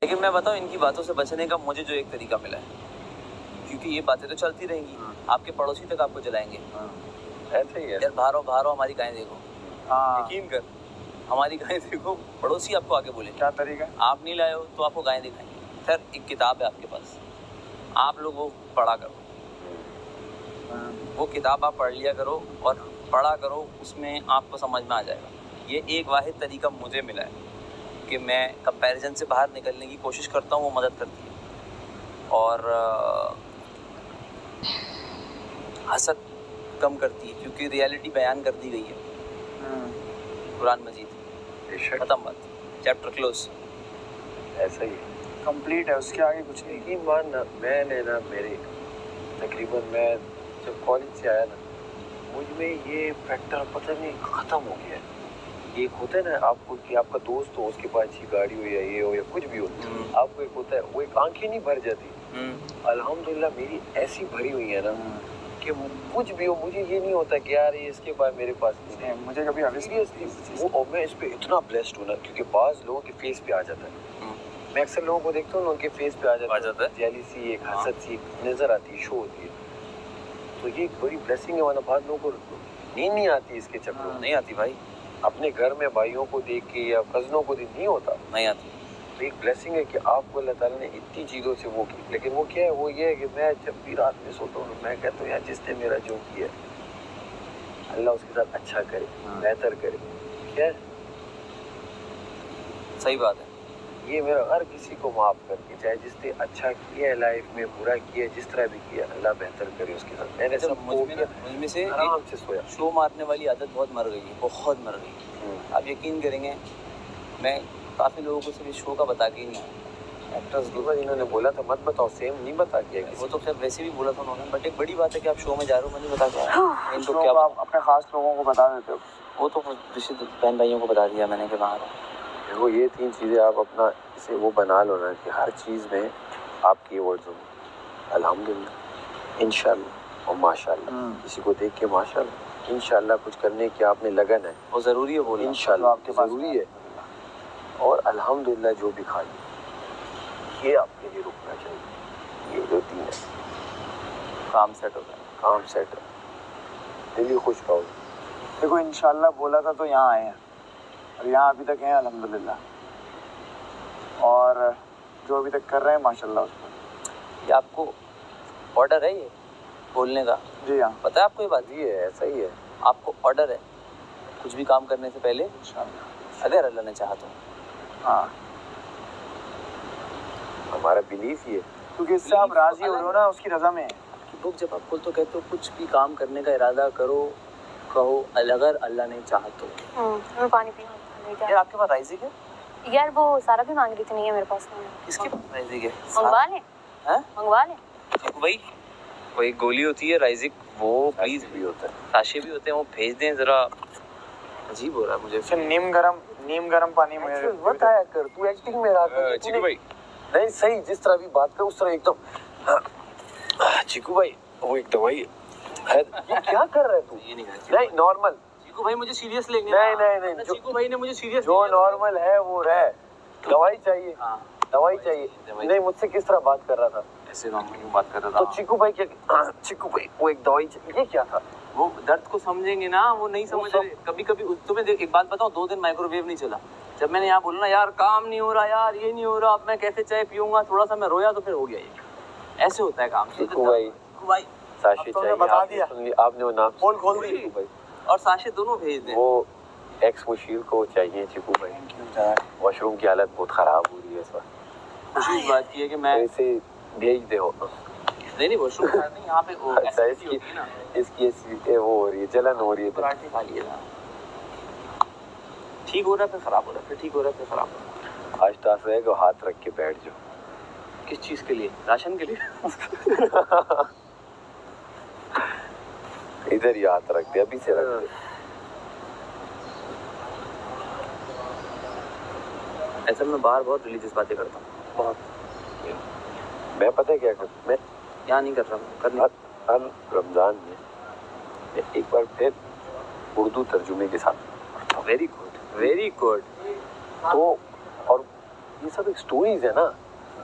लेकिन मैं बताऊं, इनकी बातों से बचने का मुझे जो एक तरीका मिला है, क्योंकि ये बातें तो चलती रहेंगी, आपके पड़ोसी तक आपको जलाएंगे। ऐसे ही है यार बाहरों हमारी गायें देखो, यकीन कर, हमारी गायें देखो, पड़ोसी आपको आके बोले क्या तरीका, आप नहीं लाए हो तो आपको गायें दिखाएंगे। सर एक किताब है आपके पास, आप लोग वो पढ़ा करो, वो किताब आप पढ़ लिया करो और पढ़ा करो, उसमें आपको समझ में आ जाएगा। ये एक वाहिद तरीका मुझे मिला है कि मैं कंपैरिजन से बाहर निकलने की कोशिश करता हूँ, वो मदद करती है और हसद कम करती है, क्योंकि रियलिटी बयान कर दी गई है कुरान मजीद। खत्म बात, चैप्टर क्लोज। ऐसा ही कंप्लीट है, उसके आगे कुछ नहीं। यकीन मान ना, मैंने ना मेरे तकरीबन मैं जब कॉलेज से आया ना, मुझ में ये फैक्टर पता नहीं ख़त्म हो गया है। एक होता है ना आपको कि आपका दोस्त हो, उसके पास अच्छी गाड़ी हो या ये हो या कुछ भी हो, आपको एक होता है, वो एक आंखें नहीं भर जाती। अल्हम्दुलिल्लाह मेरी ऐसी भरी हुई है ना कि कुछ भी हो, मुझे ये नहीं होता कि यार ये इसके बाद मेरे पास नहीं है। मुझे कभी सीरियसली वो, और मैं इस पे इतना ब्लेस्ड हूँ ना, क्योंकि बाज़ लोगों के फेस पे आ जाता है। मैं अक्सर लोगों को देखता हूँ, उनके फेस पे आ जाता है जेलसी, एक हसद सी नजर आती है, शो होती है। तो ये एक बड़ी ब्लेसिंग है, वरना बाद लोगों को नींद नहीं आती इसके चक्करों में। नहीं आती भाई, अपने घर में भाइयों को देख के या कज़नों को देख नहीं होता, नहीं आती। तो एक ब्लेसिंग है कि आपको अल्लाह ताला ने इतनी चीज़ों से वो की। लेकिन वो क्या है, वो ये है कि मैं जब भी रात में सोता हूँ, मैं कहता हूँ यार जिसने मेरा जो किया अल्लाह उसके साथ अच्छा करे, बेहतर करे। क्या है? सही बात है। ये मेरा हर किसी को माफ़ करके, चाहे जिसने अच्छा किया है लाइफ में, बुरा किया, जिस तरह भी किया, अल्लाह बेहतर करे उसके साथ। मैंने सब मुझ में से आराम से सोया। शो मारने वाली आदत बहुत मर गई है, बहुत मर गई। आप यकीन करेंगे, मैं काफ़ी लोगों को सिर्फ शो का बता के ही नहीं आया। एक्टर्स इन्होंने बोला था मत बताओ, सेम नहीं बता के, वो तो खैर वैसे भी बोला था उन्होंने, बट एक बड़ी बात है कि आप शो में जा रहे हो, मैं नहीं बता के इनको क्या आप अपने खास लोगों को बता देते हो? वो तो रिश्ते बहन भाइयों को बता दिया मैंने कि बाहर। देखो ये 3 चीज़ें आप अपना इसे वो बना लो ना कि हर चीज़ में आपकी वर्ड्स होंगे, अल्हम्दुलिल्लाह, इंशाअल्लाह और माशाअल्लाह। किसी को देख के माशाअल्लाह, इंशाअल्लाह कुछ करने की आपने लगन है, वो ज़रूरी है बोलना, इंशाअल्लाह आपके पास ज़रूरी है, और अल्हम्दुलिल्लाह जो भी खा ये आपके लिए रुकना चाहिए। ये जो 3 है, काम सेट हो गया, काम सेट है, दिल ही खुश रहो। देखो इंशाल्लाह बोला था तो यहाँ आए हैं, और यहाँ अभी तक हैं अल्हम्दुलिल्लाह, और जो अभी तक कर रहे हैं माशाल्लाह उस पर। ये आपको ऑर्डर है ये बोलने का? जी हाँ। पता है आपको ये बात? ये है, ऐसा ही है, आपको ऑर्डर है कुछ भी काम करने से पहले इंशाल्लाह, अगर अल्लाह ने चाहा तो। हाँ, हमारा बिलीफ ही है, क्योंकि इससे आप राजी हो रहे हो ना, उसकी रजा में है। बुक जब आप खोल तो कहते हो कुछ भी काम करने का इरादा करो, कहो अगर अल्लाह ने चाहा तो। मैं पानी पीना। यार आपके पास राइजिक है? यार वो सारा भी मांग रही थी, नहीं है मेरे पास। किसके पास राइजिक है? मंगवा ले। हैं? मंगवा ले। भाई वो एक गोली होती है राइजिक, वो प्लीज भी होता है, साशे भी होते हैं, वो भेज दें जरा। अजीब हो रहा है मुझे। फिर नीम गरम पानी में मत आया कर, तू एक्टिंग में रहा था चिकू भाई। नहीं सही, जिस तरह भी बात कर उस तरह एकदम। चिकू भाई वो एक दवाई है, ये क्या कर रहे तू? ये नहीं नॉर्मल। चिकू भाई मुझे सीरियस लेंगे। नहीं चिकू भाई ने मुझे सीरियस, जो नॉर्मल है वो रहे। दवाई चाहिए, दवाई चाहिए। नहीं मुझसे किस तरह बात कर रहा था? ऐसे नॉर्मल बात कर रहा था तो चिकू भाई क्या, चिकू भाई वो एक दवाई चाहिए, ये क्या था? वो दर्द को समझेंगे ना, वो नहीं समझ रहे। कभी कभी तुम्हें एक बात बताओ, 2 दिन माइक्रोवेव नहीं चला। जब मैंने यहाँ बोला ना यार काम नहीं हो रहा, यार ये नहीं हो रहा, अब मैं कैसे चाय पीऊंगा, थोड़ा सा मैं रोया तो फिर हो गया। ये ऐसे होता है काम। चिकू भाई साशे चाहिए, बता दिया आपने वो नाम खोल दी चिकू भाई और साशे दोनों भेज दें। वो एक्स मुशीर को चाहिए चिकू भाई, वॉशरूम की हालत बहुत खराब हो रही है इस वक्त। खुशी इस बात की है कि मैं इसे भेज दे हो। नहीं वॉशरूम नहीं, यहाँ पे वो अच्छा इसकी वो हो रही है, जलन हो रही है, पराठे खा लिए ना, ठीक हो रहा है फिर खराब हो रहा है, फिर ठीक हो रहा है फिर खराब हो रहा है। आज तो ऐसा है कि हाथ रख के बैठ जाओ। किस चीज के लिए? राशन के लिए? इधर ही हाथ रख दे, अभी से रख दे। ऐसा मैं बाहर बहुत रिलीजियस बातें करता हूँ, बहुत। मैं पता है क्या करता, मैं यहाँ नहीं कर रहा हूँ, करने हर रमजान में एक बार फिर उर्दू तर्जुमे के साथ। Very good, very good. तो और ये सब एक स्टोरीज है ना,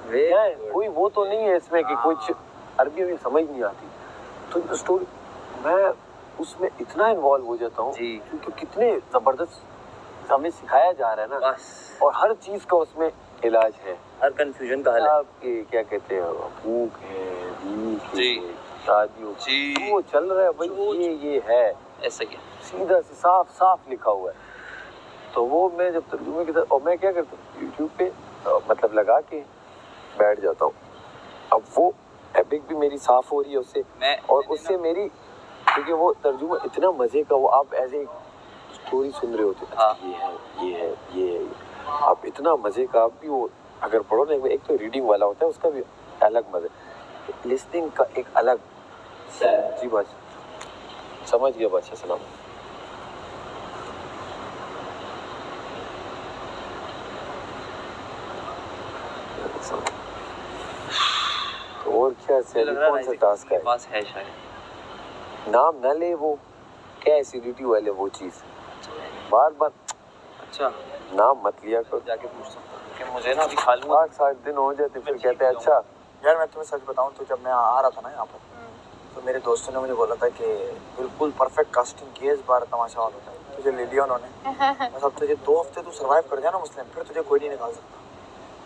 क्या है? कोई वो तो नहीं है इसमें कि कुछ अरबी अभी समझ नहीं आती, तो स्टोरी मैं उसमें इतना इन्वॉल्व हो जाता हूँ जी। क्योंकि कितने जबरदस्त हमें सिखाया जा रहा है ना, बस और हर चीज का उसमें इलाज है। हर कंफ्यूजन का हल है। आपके क्या कहते हैं, भूख है, नींद जी। है, शादियों जी। वो चल रहा है भाई, ये है ऐसा ही है। सीधा से साफ साफ लिखा हुआ है। तो वो मैं जब तर्जुमे के साथ, और मैं क्या करता हूँ यूट्यूब पे मतलब लगा के बैठ जाता हूँ। अब वो एपिक भी मेरी साफ हो रही है उससे, और उससे मेरी, क्योंकि वो तर्जुमा इतना मजे का, वो आप एज ए स्टोरी सुन रहे होते, हाँ। ये है, आप इतना मजे का, आप भी वो अगर पढ़ो ना, एक तो रीडिंग वाला होता है उसका भी अलग मजा, लिसनिंग का एक अलग। जी बात समझ गया बादशाह, सलाम। तो और क्या से कौन सा टास्क है? पास है शायद। नाम न ले, वो क्या एसिडिटी वाले वो चीज बार बार, अच्छा नाम मत लिया करो। जाके पूछता हूँ कि मुझे ना अभी खा लूँगा। 8-7 दिन हो जाते, फिर कहते हैं अच्छा। यार मैं तुम्हें सच बताऊं तो जब मैं आ रहा था ना यहाँ पर, तो मेरे दोस्तों ने मुझे बोला था कि बिल्कुल परफेक्ट कास्टिंग की है इस बार तमाशा वालों ने, तुझे ले लिया उन्होंने। बस अब तुझे 2 हफ्ते तू सर्वाइव कर जाना मुस्लिम, फिर तुझे कोई नहीं निकाल सकता।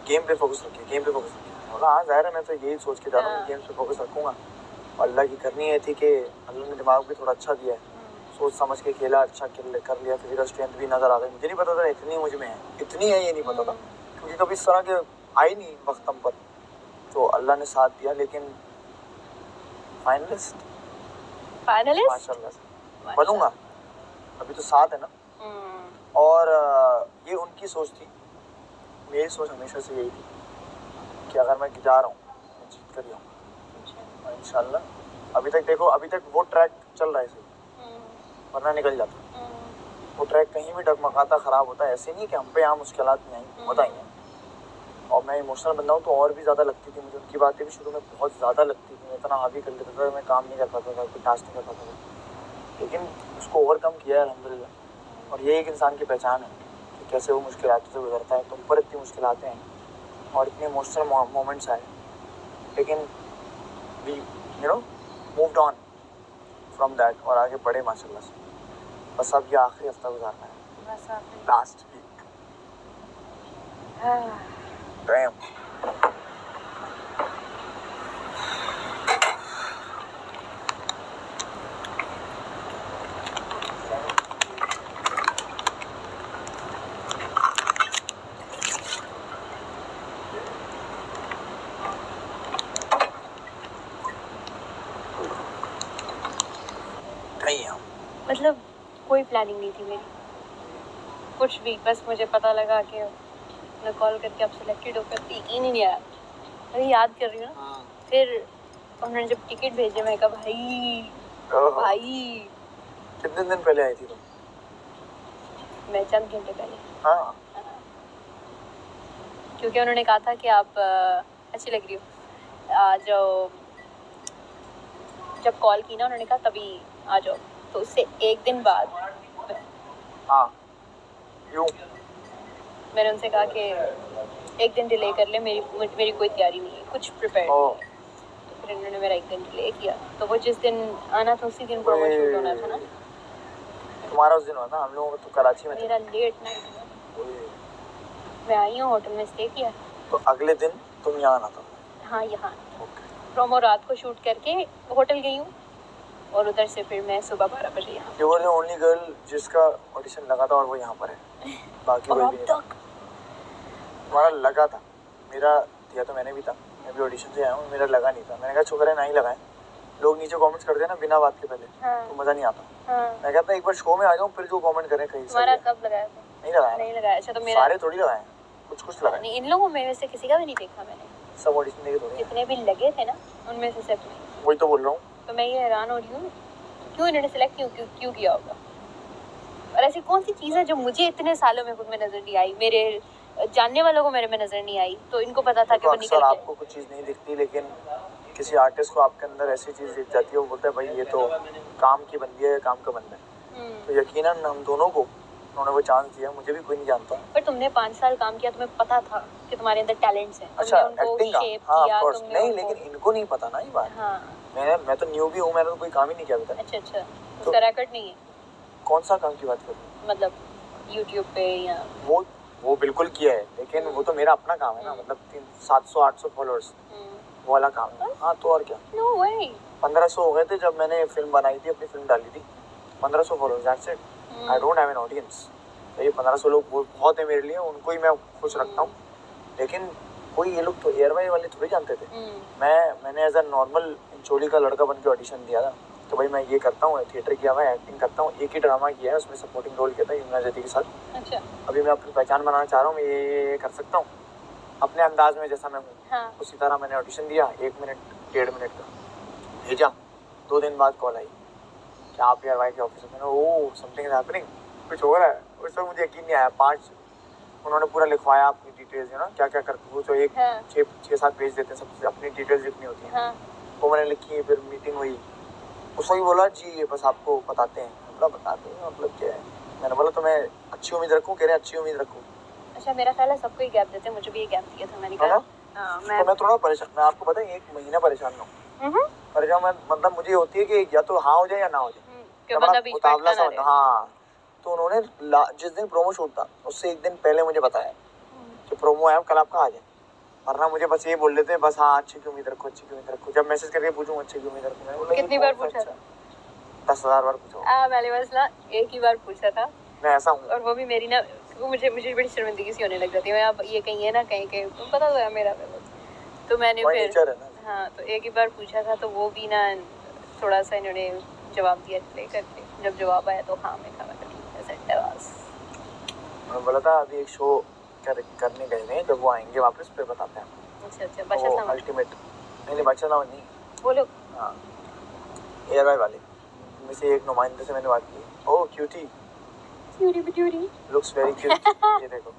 गेम पे फोकस रखिए, गेम पे फोकस रखिए। बोला हाँ ज़ाहिर है, मैं तो यही सोच के जा रहा हूँ, गेम पे फोकस रखूँगा। और अल्लाह की करनी है थी कि अल्लाह ने दिमाग भी थोड़ा अच्छा दिया है, सोच समझ के खेला, अच्छा कर लिया। फिजिकल स्ट्रेंथ भी नज़र आ गई, मुझे नहीं पता था इतनी मुझ में है, इतनी है ये नहीं पता था, क्योंकि कभी इस तरह के आई नहीं वक्त हम पर। तो अल्लाह ने साथ दिया, लेकिन फाइनलिस्ट माशाल्लाह से बनूंगा। अभी तो साथ है ना, और ये उनकी सोच थी, मेरी सोच हमेशा से यही थी कि अगर मैं जा रहा हूँ मैं जीत कर ही आऊँगा, और इंशाल्लाह। अभी तक देखो, अभी तक वो ट्रैक चल रहा है सही, वरना निकल जाता। वो ट्रैक कहीं भी डगमगाता ख़राब होता है, ऐसे नहीं कि हम पे यहाँ मुश्किलात नहीं आई, बहुत आई हैं। और मैं इमोशनल बंदा हूँ, तो और भी ज़्यादा लगती थी मुझे उनकी बातें भी शुरू में बहुत ज़्यादा लगती थी। मैं इतना हावी कर लेता था, मैं काम नहीं कर पाता था, कोई टास्क नहीं कर पाता था, लेकिन उसको ओवरकम किया है अल्हम्दुलिल्लाह। और ये एक इंसान की पहचान है कि कैसे वो मुश्किलातों से गुजरता है। तुम पर इतनी मुश्किलातें हैं और इतने इमोशनल मोमेंट्स आए, लेकिन we you know moved on from that और आगे बढ़े माशाल्लाह से। बस अब ये आखिरी हफ्ता गुजारना है, लास्ट वीक। डैम मतलब कोई प्लानिंग नहीं थी मेरी, कुछ भी, बस मुझे पता लगा कि मैं कॉल करके आप सिलेक्टेड होकर, यकीन ही नहीं आया। मैं याद कर रही हूँ ना, फिर उन्होंने जब टिकट भेजे, मैं कहा भाई कितने दिन पहले आई थी तुम? मैं चंद घंटे पहले। हाँ, क्योंकि उन्होंने कहा था कि आप अच्छी लग रही हो, आ जाओ। जब कॉल की ना उन्होंने कहा तभी आ जाओ, तो उससे एक दिन बाद हाँ, यूँ मैंने उनसे कहा कि एक दिन डिले कर ले, मेरी कोई तैयारी नहीं है, कुछ प्रिपेयर नहीं है। तो फिर इन्होंने मेरा एक दिन डिले किया, तो वो जिस दिन आना था उसी दिन प्रोमो शूट होना था ना। तुम्हारा उस दिन हुआ था, हम लोगों को तो कराची में थे। मेरा लेट नाइट, मैं आई हूँ, होटल में स्टे किया। तो अगले दिन तुम यहाँ आना था? हाँ, यहाँ प्रोमो रात को शूट करके होटल गई हूँ, और उधर से फिर मैं सुबह 12 बजे यहाँ। You were the only girl जिसका ऑडिशन लगा था और वो यहाँ पर है, बाकी कोई भी नहीं। तुम्हारा लगा था, मेरा दिया तो मैंने भी था, मैं भी ऑडिशन से आया हूँ, मेरा लगा नहीं था। मैंने कहा शुक्र है ना ही लगाएं, लोग नीचे कमेंट्स करते हैं ना बिना बात के पहले, तो मज़ा नहीं आता। मैं कहता एक बार शो में आ जाऊँ, फिर जो कमेंट करें कहीं से। तुम्हारा कब लगाया था? नहीं लगाया। नहीं लगाया। अच्छा, तो मेरा सारे थोड़ी लगाए, कुछ लगाए। नहीं, इन लोगों में से किसी का भी नहीं देखा मैंने, सब ऑडिशन देखे थोड़ी। जितने भी लगे थे ना उनमें से सब नहीं। वही तो बोल रहा हूँ। तो मैं ये हैरान हो रही हूँ क्यों इन्होंने सेलेक्ट क्यों किया होगा, और ऐसी कौन सी चीज़ है जो मुझे इतने सालों में खुद में नजर नहीं आई, मेरे जानने वालों को मेरे में नजर नहीं आई, तो इनको पता था कि वो निकल गए। आपको कुछ चीज़ नहीं दिखती, लेकिन किसी आर्टिस्ट को आपके अंदर ऐसी चीज़ दिख जाती है, वो बोलता है भाई ये तो काम की बंदी है, काम का बंदा है। तो यकीनन हम दोनों को उन्होंने वो चांस दिया, मुझे भी कोई नहीं जानता। पर तुमने 5 साल काम किया, तुम्हें पता था कि तुम्हारे अंदर टैलेंट्स हैं। अच्छा, तुमने उनको एक्टिंग का? शेप हाँ, किया, of course। तुमने नहीं, उनको- लेकिन इनको नहीं पता ना ये बात। हाँ, मैं तो न्यू भी हूँ, मैंने तो कोई काम ही नहीं किया अभी तक। अच्छा अच्छा, तो- उसका रिकॉर्ड नहीं है कौन सा काम की बात कर रही हो? मतलब यूट्यूब पे या वो बिल्कुल किया है, लेकिन वो तो मेरा अपना काम है ना, मतलब 700-800 फॉलोअर्स वो वाला काम है। हाँ, तो और क्या। नो वे। 1500 हो गए थे जब मैंने फिल्म बनाई थी, अपनी फिल्म डाली थी। 1500 followers, that's it. I don't have an audience. तो ये 1500 लोग बहुत है मेरे लिए, उनको ही मैं खुश रखता हूँ। लेकिन कोई ये लोग तो एयरवाई वाले थोड़ी जानते थे। मैंने एज अ नॉर्मल इंचोली का लड़का बन के ऑडिशन दिया था, तो भाई मैं ये करता हूँ, थिएटर किया हुआ है, एक्टिंग करता हूँ, एक ही ड्रामा किया है, उसमें सपोर्टिंग रोल किया था यमुना जैती के साथ। अच्छा। अभी मैं अपनी पहचान बनाना चाह रहा हूँ, मैं ये कर सकता हूँ अपने अंदाज में जैसा मैं हूँ। हाँ। उसी तरह मैंने ऑडिशन दिया, 1 मिनट 1.5 मिनट का भेजा। 2 दिन बाद कॉल आई कि आप एयरवाई के ऑफिस में। ओह, समथिंग इज हैपनिंग, कुछ हो रहा है। उस वक्त मुझे यकीन नहीं आया। 5 उन्होंने पूरा लिखवाया अपनी डिटेल्स, है ना, क्या क्या करते वो, जो एक 6-7 पेज देते हैं, सब अपनी डिटेल्स लिखनी होती है। वो मैंने लिखी, फिर मीटिंग हुई। उसको ही बोला जी ये बस आपको बताते हैं। मतलब बताते हैं मतलब क्या है? मैंने बोला तो मैं अच्छी उम्मीद रखूँ? कह रहे अच्छी उम्मीद रखूँ। अच्छा, मेरा ख्याल है सबको ही गैप देते हैं, मुझे भी ये गैप दिया था। मैंने कहा मैं थोड़ा परेशान, मैं आपको पता है 1 महीना परेशान हूँ। परेशान मैं मतलब मुझे होती है कि या तो हाँ हो जाए या ना हो जाए, उतावला सा बंदा। हाँ, तो उन्होंने जिस दिन प्रोमो शूट था उससे 1 दिन पहले मुझे बताया कि प्रोमो है, कल आपका आ जाए। वरना मुझे बस ये बोल देते हैं, बस हाँ अच्छी की उम्मीद रखो, अच्छी की उम्मीद रखो। जब मैसेज करके पूछूं अच्छी की उम्मीद रखो, कितनी बार पूछा? 10,000 बार पूछा। मैंने बस ना एक ही बार पूछा था। मैं ऐसा हूँ, और वो भी मेरी ना, मुझे बड़ी शर्मिंदगी सी होने लग जाती है। मैं अब ये कहीं है ना कहीं के, तुम पता तो है मेरा, तो मैंने फिर हाँ तो एक ही बार पूछा था, तो वो भी ना थोड़ा सा इन्होंने जवाब दिया प्ले करके। जब जवाब आया तो हाँ मैं कहा मैं बोला था अभी एक शो करने गए हैं, जब वो आएंगे वापस फिर बताते हैं। अच्छा अच्छा, बच्चा समझ अल्टीमेट नहीं बच्चा ना नहीं बोलो। हाँ, एयरवाई वाले में से एक नुमाइंदे से मैंने बात की। ओह क्यूटी, क्यूटी बिट्यूटी, लुक्स वेरी क्यूट। ये देखो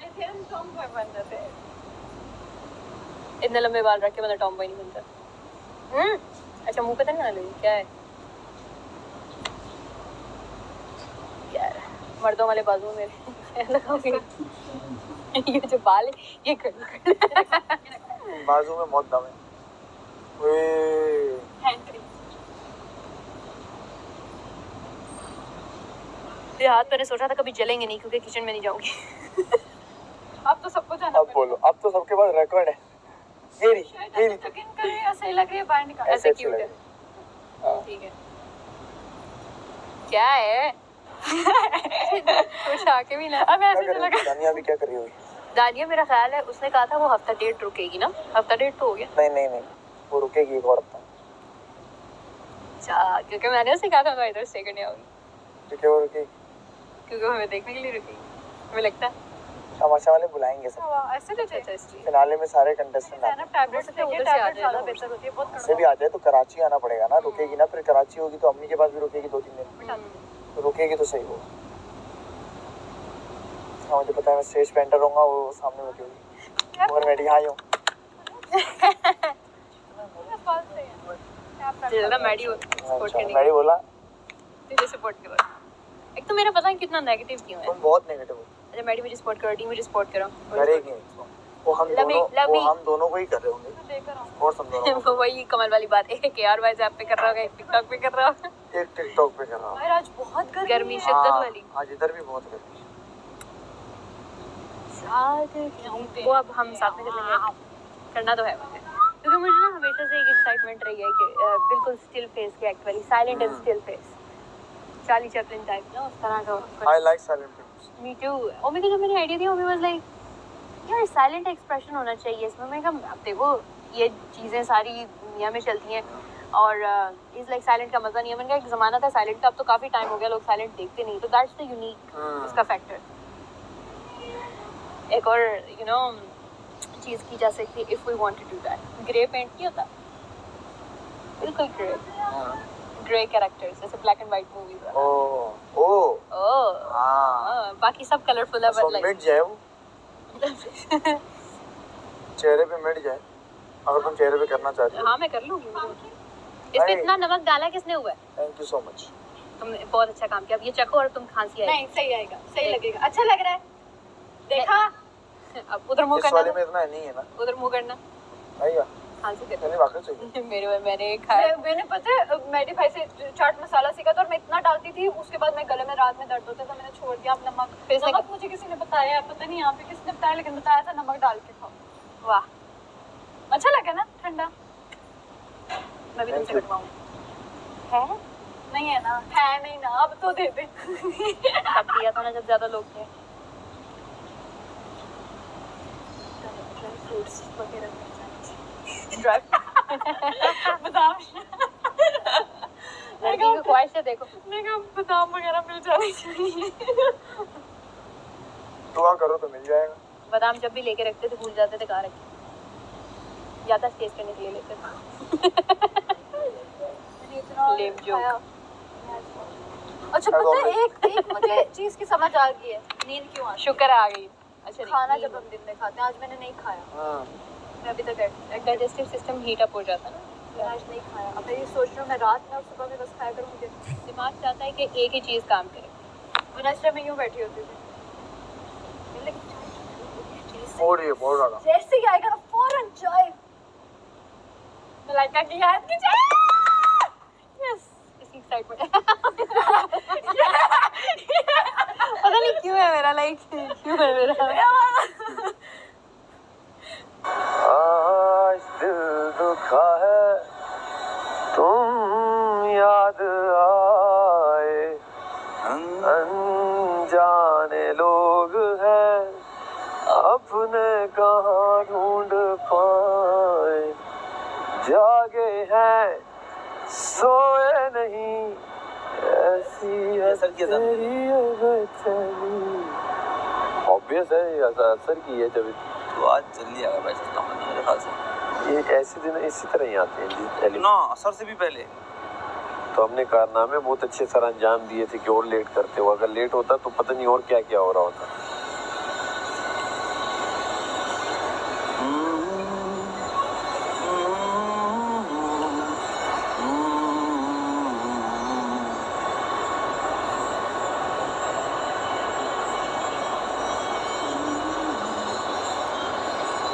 ऐसे हम टॉम बॉय बन जाते हैं। इतने लंबे बाल रख के मतलब टॉम बॉय नहीं बनता। अच्छा, मुंह पे तो ना लो, क्या है यार, मर्दों वाले बाजू में मेरे लगाओगे। ये जो बाल है ये बाजू में बहुत दम है। हाथ मैंने सोचा था कभी जलेंगे नहीं क्योंकि किचन में नहीं जाऊंगी। अब तो सबको जाना। अब बोलो, अब तो सबके पास रिकॉर्ड है। ये ऐसे लग रही है बाहर निकाल, ऐसे क्यूट है। ठीक है, क्या है? कुछ आके भी ना। अब ऐसे लगा। दानिया भी क्या कर रही होगी? दानिया मेरा ख्याल है उसने कहा था वो हफ्ता डेढ़ रुकेगी ना। हफ्ता डेढ़ तो हो गया। नहीं वो रुकेगी एक और हफ्ता। अच्छा, क्योंकि मैंने उसे कहा था मैं इधर स्टे करने आऊंगी। क्योंकि वो रुकेगी, क्योंकि हमें देखने के लिए रुकेगी, हमें लगता है। तमाशा वाले बुलाएंगे सब। ऐसे तो अच्छा इसलिए फिनाले में सारे कंटेस्टेंट आते हैं। टैबलेट से उधर से आ जाए ज्यादा बेहतर होती है। बहुत से भी आ जाए तो कराची आना पड़ेगा ना, रुकेगी ना, फिर कराची होगी तो अम्मी के पास भी रुकेगी 2-3 दिन, तो रुकेगी तो सही होगा। हाँ मुझे पता है, मैं स्टेज पे एंटर होऊंगा, वो सामने बैठी होगी मगर मैं यहाँ ही हूँ। मैडी बोला तुझे सपोर्ट करो। एक तो मेरा पता है कितना नेगेटिव क्यों है। तुम बहुत नेगेटिव हो। अच्छा, मैडी मुझे सपोर्ट करो, डी मुझे सपोर्ट करो। करेगी वो हम दोनों को ही कर रहे होंगे और समझो। वो वही कमल वाली बात है कि यार वाइज ऐप पे कर रहा होगा, एक टिकटॉक पे कर रहा होगा, एक टिकटॉक पे कर रहा हूँ। आज बहुत गर्मी शिद्दत वाली। आज इधर भी बहुत गर्मी है। वो अब हम साथ में कर करना तो है मुझे, क्योंकि मुझे ना हमेशा से एक एक्साइटमेंट रही है कि बिल्कुल स्टिल फेस के एक्ट वाली, silent and still face, Charlie Chaplin type ना, उस तरह का। I like silent face. Me too. Omi को जब मैंने आइडिया दिया, ओमी वाज लाइक यार साइलेंट एक्सप्रेशन होना चाहिए इसमें। मैं कहा अब देखो ये चीज़ें सारी दुनिया में चलती हैं और इज लाइक साइलेंट का मज़ा नहीं है। मैंने कहा एक ज़माना था साइलेंट का, अब तो काफ़ी टाइम हो गया लोग साइलेंट देखते नहीं, तो दैट्स द यूनिक उसका फैक्टर। एक और यू नो चीज़ की जा सकती है if we want to do that. Grey paint नहीं होता, बिल्कुल ग्रे कैरेक्टर्स जैसे ब्लैक एंड व्हाइट मूवीज। बाकी सब कलरफुल है, बट लाइक मिट जाए वो चेहरे पे मिट जाए, अगर तुम चेहरे पे करना चाहते हो। हाँ मैं कर लूंगी। इस पे इतना नमक डाला किसने हुआ है? Thank you so much. तुमने बहुत अच्छा काम किया। अब ये चखो और तुम खांसी आएगी। नहीं सही आएगा, सही लगेगा, अच्छा लग रहा है। देखा अब उधर मुंह इस वाले करना, में इतना नहीं है ना। उधर मुंह करना, आइया खांसी दे। नहीं वाकई चाहिए। मैंने खाया। मैंने पता है मेरी भाई से चाट मसाला सीखा था और मैं इतना डालती थी, उसके बाद मैं गले में रात में दर्द होता था, मैंने छोड़ दिया। अब नमक मुझे किसी ने बताया, पता नहीं यहाँ पे किसने बताया, लेकिन बताया था नमक डाल के खाओ। वाह, अच्छा लगा ना ठंडा। मैं भी तुमसे कटवाऊँ। है नहीं है ना, है नहीं ना, अब तो दे दे। तब दिया था ना जब ज्यादा लोग थे। फ्रूट्स वगैरह बादाम लड़की की ख्वाहिश है, देखो। बादाम वगैरह मिल जाने चाहिए। दुआ करो तो मिल जाएगा। बादाम जब भी लेके रखते थे भूल जाते थे कहाँ रखे, ज्यादा टेस्ट करने के लिए लेते थे। लेम जोक। अच्छा पता है एक मुझे चीज की समझ आ गई है, नींद क्यों आती है। शुक्र आ गई। अच्छा, खाना जब हम दिन में खाते हैं, आज मैंने नहीं खाया। मैं अभी तक डाइजेस्टिव सिस्टम हीट अप हो जाता है ना। आज नहीं खाया। अब मैं ये सोच रही हूँ मैं रात में और सुबह में बस खाया करूँगी। दिमाग चाहता है कि एक ही चीज काम करे। वरना इस टाइम मैं यूँ बैठी होती थी। और ये बहुत ज्यादा जैसे ही आएगा ना फौरन चाय, मलाइका की याद की चाय। यस, इसी एक्साइटमेंट। पता नहीं क्यों है मेरा, लाइक क्यों है मेरा। आज दिल दुखा है, तुम याद आए, अनजाने लोग हैं, अपने कहाँ ढूंढ पाए, जागे हैं सोए नहीं, ऐसी है तेरी बेचैनी। ऑब्वियस है, ये असर की है जब तो आज जल्दी आ गया भाई इसका मतलब मेरे ख्याल से। ये ऐसे दिन इसी तरह ही आते हैं जी। ना असर से भी पहले तो हमने कारनामे बहुत अच्छे सर अंजाम दिए थे कि और लेट करते हो, अगर लेट होता तो पता नहीं और क्या क्या हो रहा होता।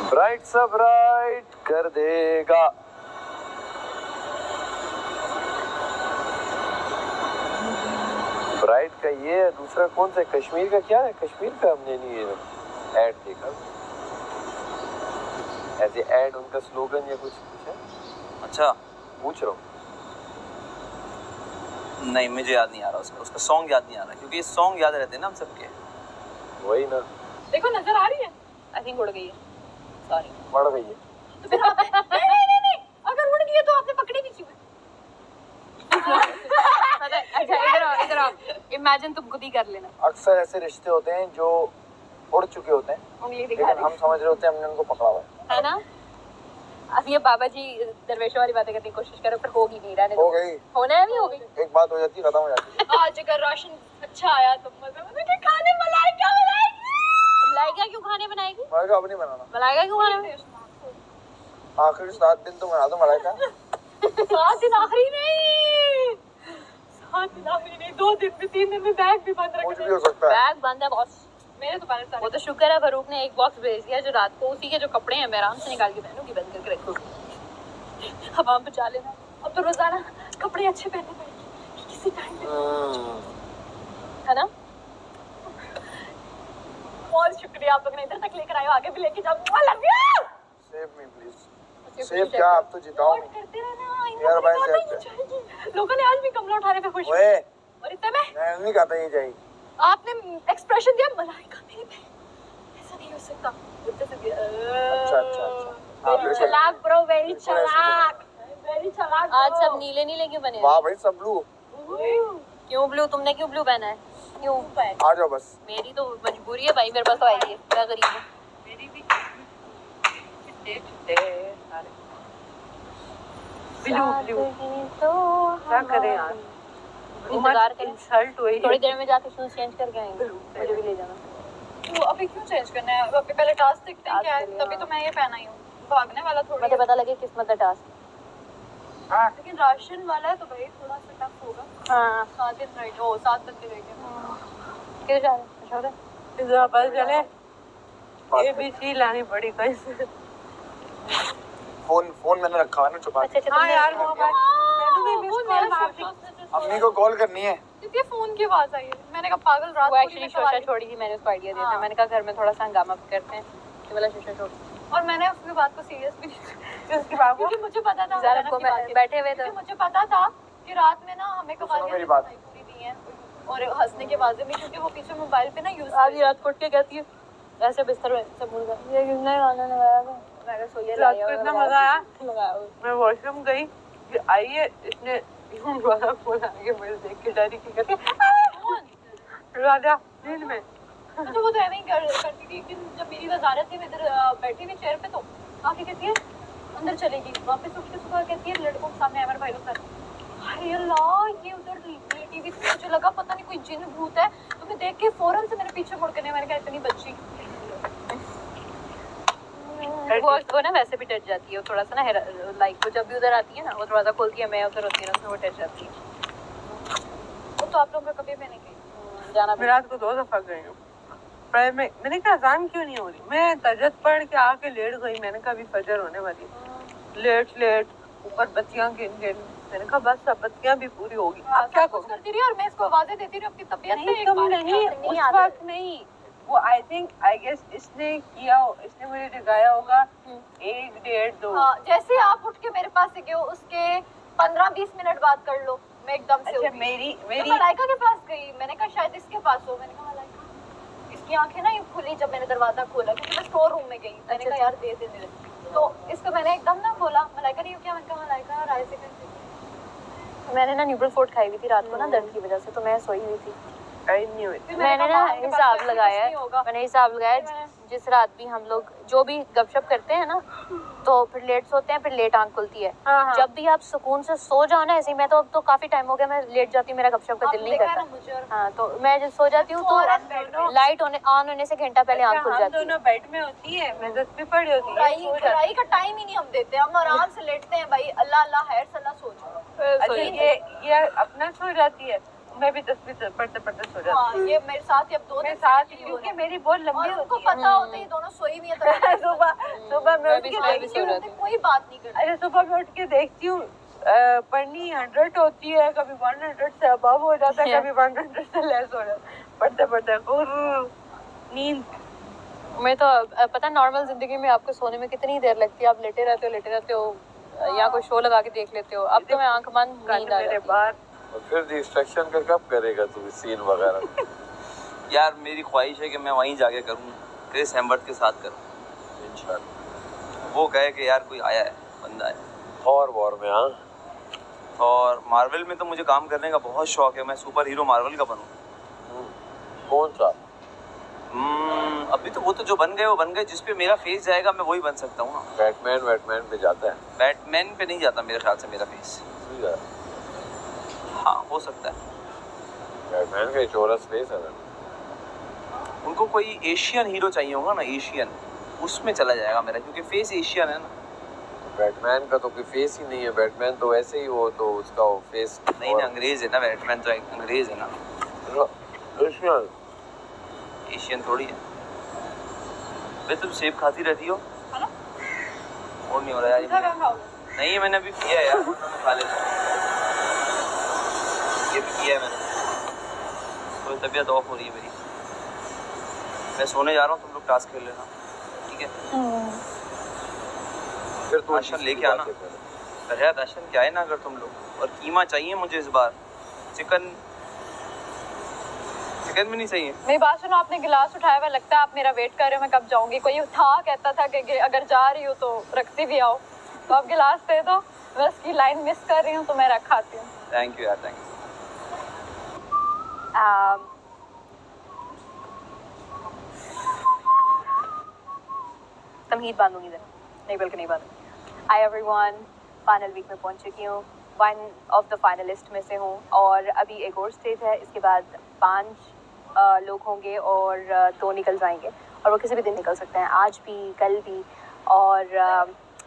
ब्राइट सा ब्राइट कर देगा, ब्राइट का ये है, दूसरा कौन सा कश्मीर का क्या है, कश्मीर का हमने नहीं ऐड देखा, ऐसे ऐड उनका स्लोगन या कुछ है। अच्छा पूछ रहा हूँ। नहीं मुझे याद नहीं आ रहा, उसका सॉन्ग याद नहीं आ रहा, क्योंकि ये सॉन्ग याद रहते हैं ना हम सबके। वही ना, देखो नजर आ रही है। आई थिंक उड़ गई है, सॉरी। बढ़ गई है। तो फिर आपने नहीं, अगर उड़ गई है तो आपने पकड़ी भी क्यों है? अच्छा इधर आओ, इमेजिन तुम खुद ही कर लेना। अक्सर ऐसे रिश्ते होते हैं जो उड़ चुके होते हैं, उंगली दिखा लेकिन हम समझ रहे होते हैं हमने उनको पकड़ा हुआ है ना। अब ये बाबा जी दरवेशों वाली बातें करने की कोशिश करो, पर होगी नहीं, रहने हो दो। गई, होना है, भी हो गई। एक बात हो जाती है खत्म हो जाती है। आज अगर राशन अच्छा आया तो मजे के खाने मलाइका बनाएगी। मलाइका क्यों खाने बनाएगी? मलाइका अब नहीं बनाना, मलाइका क्यों खाने? आखिरी 7 दिन तो बना दो मलाइका। 7 दिन आखिरी नहीं, 7 दिन आखिरी नहीं, 2 दिन में 3 दिन में बैग भी बंद कुछ रखना। भी हो सकता है। बैग बंद है बॉस। मेरे तो पहले वो तो शुक्र है फरूक ने एक बॉक्स भेज दिया जो रात को उसी के जो कपड़े हैं मैं आराम से निकाल के पहनूंगी, बंद करके रखूंगी। हवा बचा लेना। अब तो रोजाना कपड़े अच्छे पहनने पड़ेंगे किसी टाइम पे, है ना। बहुत शुक्रिया आप लोग ने इधर तक लेकर आए हो, आगे भी लेके जाओ। I love you। Save me please. Save क्या, आप तो जिताओ वोट करते रहना, इन यार लोगों भाई, ने कहा सेव था ये जाएगी। लोगों ने आज भी कमला उठाने पे खुश हुए। ओए और इतने में मैं नहीं कहता ये जाएगी। आपने एक्सप्रेशन दिया मलाइका मेरी बहन, ऐसा नहीं हो सकता। अच्छा। वेरी चालाक ब्रो, वेरी चालाक, वेरी चालाक। आज सब नीले नीले क्यों बने? वाह भाई, सब ब्लू। क्यों ब्लू? तुमने क्यों ब्लू पहना है? क्यों? आ जाओ बस। मेरी तो मजबूरी है भाई, मेरे पास तो आई है, क्या गरीब हूँ। मेरी भी क्या करें यार? इंतजार करें, इंसल्ट हुई। थोड़ी देर में जाके शूज चेंज करके आएंगे, मुझे भी ले जाना। तो अभी क्यों चेंज करना है? अभी पहले टास्क देखते हैं क्या है, तभी तो मैं ये पहना ही हूँ। भागने वाला थोड़ी मुझे पता लगे किस्मत का टास्क। हाँ। लेकिन राशन वाला है तो भाई थोड़ा सा टफ होगा। हाँ 7 दिन रह गए, 7 बंदे रह गए। किधर जा रहे हैं? इधर बस चले ABC लानी पड़ी कहीं से। फोन मैंने रखा है ना छुपा के। अच्छा हाँ तुमने यार वो बात मैंने भी मिस कॉल मारती। अम्मी को कॉल करनी है। क्योंकि फोन की आवाज आई है। मैंने कहा पागल रात वो को एक्चुअली शोशा छोड़ी थी, मैंने उसको आइडिया दिया था। हाँ। मैंने कहा घर में थोड़ा सा हंगामा करते हैं तो बोला शोशा छोड़। और मैंने उसकी बात को सीरियस भी नहीं लिया। उसकी बात क्योंकि मुझे पता था ज़रा मैंने को की बात की। बैठे हुए थे। क्योंकि मुझे पता था कि रात में ना हमें सुनो कवालियां मेरी बात। पूरी दी हैं और हंसने के आवाजें भी, क्योंकि वो पीछे मोबाइल पे ना यूज आधी रात को उठ के कहती है ऐसे बिस्तर में सब मुड़ गया ये किसने गाना लगाया था। मैंने सोया रात को इतना मजा आया। लगाया हुआ। मैं वॉशरूम गई कि आई है इसने यूं वाला फोन आगे मेरे देख के डरी की कहती राजा नींद में। अच्छा वो तो ऐਵੇਂ ही करती थी। लेकिन जब मेरी वजारत थी मैं इधर बैठी हुई चेयर पे तो आके कहती है अंदर चलेगी, वापस उठ के सुबह कहती है लड़कों के सामने अमर भाई लोग कर। अरे अल्लाह ये उधर टीवी से मुझे लगा पता नहीं कोई जिन भूत है, तो मैं देख के फौरन से मैंने पीछे मुड़ के नहीं, मैंने कहा इतनी बच्ची। वो ना वैसे भी डर जाती है थोड़ा सा ना, लाइक वो जब भी उधर आती है ना वो दरवाजा खोलती है, मैं उधर होती है ना उसमें वो डर जाती है। वो तो आप लोगों का कभी मैंने कही जाना मैं रात को 2 दफा गई हूँ। पर मैंने कहा अजान क्यों नहीं हो रही। मैं तजद पढ़ के आके लेट गई। मैंने कहा अभी फजर होने वाली है। लेट ऊपर बत्तियां गिन मैंने कहा बस अब बत्तियां भी पूरी होगी। अब क्या कुछ करूँ। करती रही और मैं इसको आवाजें देती रही अपनी तबीयत पे। नहीं एक तुम बार नहीं नहीं उस आता। वक्त नहीं वो आई गेस इसने मुझे जगाया होगा 1 1.5 2। हाँ, जैसे आप उठ के मेरे पास से गए हो उसके 15-20 मिनट बात कर लो, मैं एकदम से अच्छा उठी। मेरी मैं मलाइका के पास गई, मैंने कहा शायद इसके पास हो। मैंने कहा मलाइका, इसकी आंखें ना यूं खुली जब मैंने दरवाजा खोला, क्योंकि मैं स्टोर रूम में गई। मैंने कहा यार दे दे तो इसको मैंने एकदम ना बोला मलाइका नहीं हो क्या। मैंने कहा मलाइका राय से कैसे। मैंने ना न्यूट्रल फोर्ट खाई हुई थी रात को ना दर्द की वजह से, तो मैं सोई हुई थी। आई नहीं हुई। मैंने ना हिसाब लगाया है, मैंने हिसाब लगाया जिस रात भी हम लोग जो भी गपशप करते हैं ना तो फिर लेट सोते हैं, फिर लेट आंख खुलती है। हाँ। जब भी आप सुकून से सो जाओ ना, ऐसे ही मैं तो अब तो काफी टाइम हो गया मैं लेट जाती हूँ, मेरा गपशप का दिल नहीं करता। मुझे और हाँ तो मैं जब सो जाती हूँ तो लाइट ऑन होने से घंटा पहले आंख खुल हम जाती है। दोनों बेड में होती है, मैं 10 पे पड़ी होती है। पढ़ाई का टाइम ही नहीं हम देते, हम आराम से लेटते हैं भाई। अल्लाह अल्लाह खैर सल्ला सो जाओ। अच्छा ये अपना सो जाती है। मैं भी 10 पे पढ़ते सो जाती हूँ। हाँ ये मेरे साथ ही अब 2 मेरे दिन साथ से क्योंकि मेरी बहुत लंबी और उनको होती है। पता होता है ये दोनों सोई हुई है तो सुबह मैं उठ के मैं भी देखती सो हूँ। जाती हूँ। कोई बात नहीं करती। अरे सुबह मैं उठ के देखती हूँ पढ़नी 100 होती है, कभी 100 से अबव हो जाता है, कभी 100 से लेस हो जाता है। पढ़ते नींद। मैं तो पता नॉर्मल जिंदगी में आपको सोने में कितनी देर लगती है, आप लेटे रहते हो या कोई शो लगा के देख लेते हो। अब तो मैं आंख बंद नींद आ मेरे जाती है। और फिर डिस्ट्रैक्शन का कब करेगा तू सीन वगैरह। यार मेरी ख्वाहिश है कि मैं वहीं जाके करूँ, क्रिस हेम्सवर्थ के साथ करूँ इंशाल्लाह। वो कहे कि यार कोई आया है, बंदा है। और वॉर में हाँ और मार्वल में तो मुझे काम करने का बहुत शौक है, मैं सुपर हीरो मार्वल का बनूँ। कौन सा। अभी तो वो तो जो बन गए वो बन गए, जिस पे मेरा फेस जाएगा मैं वही बन सकता हूँ ना। बैटमैन पे जाता है। बैटमैन पे नहीं जाता मेरे ख्याल से मेरा फेस। ठीक है। हाँ हो सकता है। बैटमैन का चौरस फेस है ना। उनको कोई एशियन हीरो चाहिए होगा ना, एशियन, उसमें चला जाएगा मेरा, क्योंकि फेस एशियन है ना। बैटमैन का तो कोई फेस ही नहीं है। बैटमैन तो ऐसे ही हो तो उसका वो फेस नहीं ना, अंग्रेज है ना बैटमैन, तो एक अंग्रेज है ना, एशियन। एशियन थोड़ी है। वे तुम सेब खाती रहती हो है ना? और नहीं हो रहा यार ये नहीं है, मैंने अभी किया है यार, मैं खा लेता हूँ। ये भी किया है मैंने, तो तबीयत ऑफ हो रही है मेरी। मैं सोने जा रहा हूँ, तुम लोग टास्क खेल लेना, ठीक है। फिर तू राशन लेके आना। रहा राशन क्या है ना, अगर तुम लोग, और कीमा चाहिए मुझे इस बार। चिकन भी नहीं चाहिए। मेरी बात सुनो, आपने गिलास उठाया हुआ, लगता है आप मेरा वेट कर रहे हो मैं कब जाऊंगी। कोई था कहता था कि अगर जा रही हो तो रखती भी आओ, तो आप गिलास दे दो। मैं उसकी लाइन मिस कर रही हूँ तो मैं रखाती हूँ। थैंक यू यार, थैंक यू। तमहीद बांधूंगी इधर, नहीं बल्कि नहीं बांधूंगी। हाय एवरीवन, फाइनल वीक में पहुंच चुकी हूँ, वन ऑफ द फाइनलिस्ट में से हूँ, और अभी एक और स्टेज है, इसके बाद 5 लोग होंगे और 2 निकल जाएंगे, और वो किसी भी दिन निकल सकते हैं, आज भी कल भी। और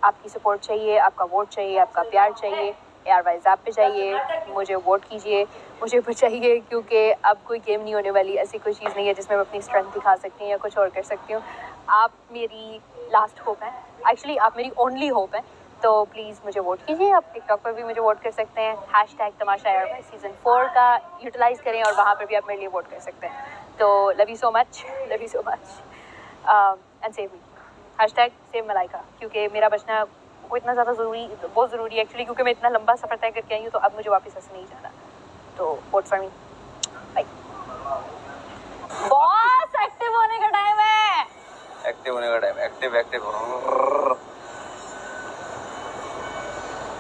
आपकी सपोर्ट चाहिए, आपका वोट चाहिए, आपका प्यार चाहिए यार भाई आप पे जाइए, मुझे वोट कीजिए, मुझे बचाइए, क्योंकि अब कोई गेम नहीं होने वाली, ऐसी कोई चीज़ नहीं है जिसमें मैं अपनी स्ट्रेंथ दिखा सकती हूँ या कुछ और कर सकती हूँ। आप मेरी लास्ट होप है, एक्चुअली आप मेरी ओनली होप है, तो प्लीज़ मुझे वोट कीजिए। आप टिकटॉक पर भी मुझे वोट कर सकते हैं, #तमाशा एयरवाइज सीज़न 4 का यूटिलाइज़ करें और वहाँ पर भी आप मेरे लिए वोट कर सकते हैं। तो love you so much and save me, #save Malaika, क्योंकि मेरा बचना वो इतना ज़्यादा ज़रूरी, बहुत ज़रूरी है एक्चुअली, क्योंकि मैं इतना लंबा सफ़र तय करके आई हूँ, तो अब मुझे वापस ऐसे नहीं जाना। तो vote for me, bye. Boss active होने का टाइम है, एक्टिव होने का टाइम, एक्टिव।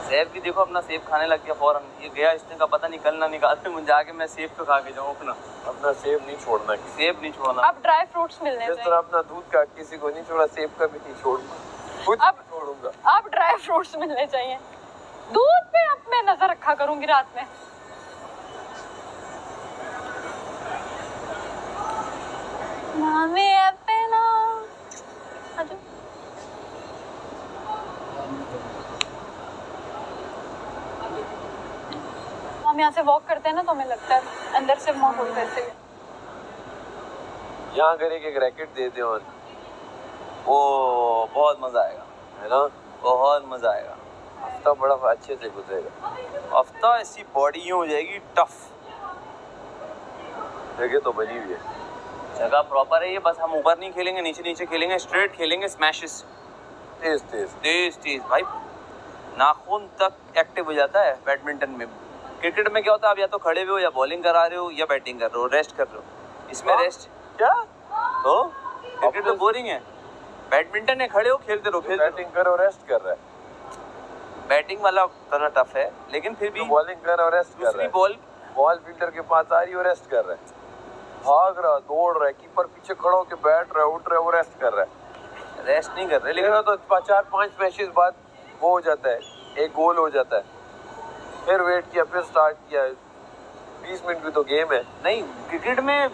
सेब भी देखो अपना सेब खाने लग गया फौरन, ये गया इसने का पता नहीं कल ना निकाल मुझे आके मैं सेब तो खा के जाऊँ अपना। अपना सेब नहीं छोड़ना, सेब नहीं छोड़ना। अब ड्राई फ्रूट्स मिलने जिस तरह अपना दूध का किसी को नहीं छोड़ा, सेब का भी नहीं छोड़ूंगा, खुद अब छोड़ूंगा। अब ड्राई फ्रूट्स मिलने चाहिए। दूध पे अब मैं नजर रखा करूंगी रात में। मामे अपना आजो। हम यहाँ से वॉक करते हैं ना, तो हमें लगता है अंदर से माहौल वैसे ही है। यहाँ अगर एक रैकेट दे दे और वो बहुत मजा आएगा, है ना, बहुत मजा आएगा। हफ्ता बड़ा अच्छे से गुजरेगा। हफ्ता ऐसी बॉडी यूं हो जाएगी टफ। जगह तो बनी हुई है, जगह प्रॉपर है ये, बस हम ऊपर नहीं खेलेंगे, नीचे नीचे खेलेंगे, स्ट्रेट खेलेंगे, स्मैशेस तेज तेज। तेज तेज भाई, नाखून तक एक्टिव हो जाता है बैडमिंटन में। क्रिकेट में क्या होता है, आप या तो खड़े हुए हो या बॉलिंग करा रहे हो या बैटिंग कर रहे हो, रेस्ट कर रहे हो। इसमें रेस्ट क्या तो क्रिकेट तो बोरिंग है, बैडमिंटन है खड़े हो खेलते रहो, खेलते बैटिंग कर और रेस्ट कर रहा है, बैटिंग वाला थोड़ा टफ है, लेकिन फिर भी बॉलिंग कर और रेस्ट कर रहा दूसरी है। बॉल फील्डर के पास आ रही है, रेस्ट कर रहा है, भाग रहा, दौड़ रहा है, कीपर पीछे खड़ा होकर बैठ रहा है, उठ रहा है, वो रेस्ट कर रहा है। रेस्ट नहीं कर रहे, लेकिन लेकिन तो 4-5 मैचेस बाद वो हो जाता है, एक गोल हो जाता है, फिर वेट किया, फिर स्टार्ट किया। 20 मिनट की तो गेम है। नहीं, क्रिकेट में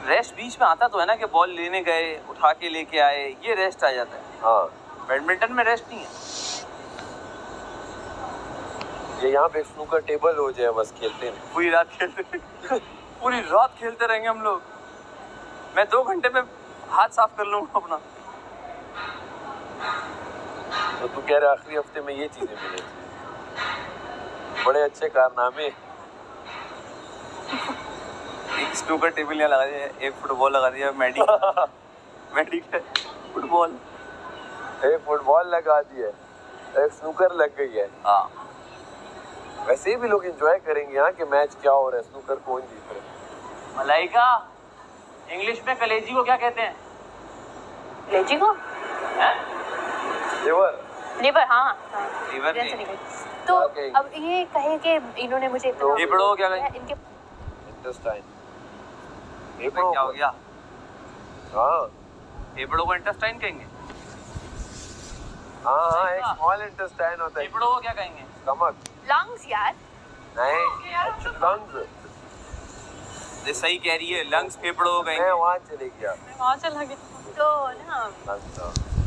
रेस्ट बीच में आता तो है ना, कि बॉल लेने गए, उठा के लेके आए, ये रेस्ट आ जाता है। हाँ, बैडमिंटन में रेस्ट नहीं है। ये यहाँ पे स्नूकर टेबल हो जाए, बस खेलते हैं पूरी रात खेलते पूरी रात खेलते रहेंगे हम लोग। मैं 2 घंटे में हाथ साफ कर लूंगा अपना। तो तू कह रहा आखिरी हफ्ते में ये चीजें मिलेगी, बड़े अच्छे कारनामे। एक स्नूकर टेबल यहाँ लगा दिया, एक फुटबॉल लगा दिया, मेडिकल फुटबॉल, एक फुटबॉल लगा दी है, एक स्नूकर लग गई है। हाँ। वैसे भी लोग एंजॉय करेंगे यहाँ कि मैच क्या हो रहा है, स्नूकर कौन जीत रहा है। मलाइका, इंग्लिश में कलेजी को क्या कहते हैं? लेजी को लिवर, लिवर, हाँ लीवर जैसे नहीं, लिवर। तो Okay. अब ये कहे कि इन्होंने मुझे इतना फेफड़ों को क्या कहें? इनके इंटेस्टाइन, क्या हो गया? हाँ फेफड़ों को इंटेस्टाइन कहेंगे? हाँ हाँ, एक स्मॉल इंटेस्टाइन होता है, फेफड़ों को क्या कहेंगे? स्टमक लंग्स यार, नहीं, लंग्स। ये सही कह रही है, लंग्स फेफड़ों को मैं कहेंगे। वहाँ चले गया, वहाँ चला गया। तो ना लंग्स।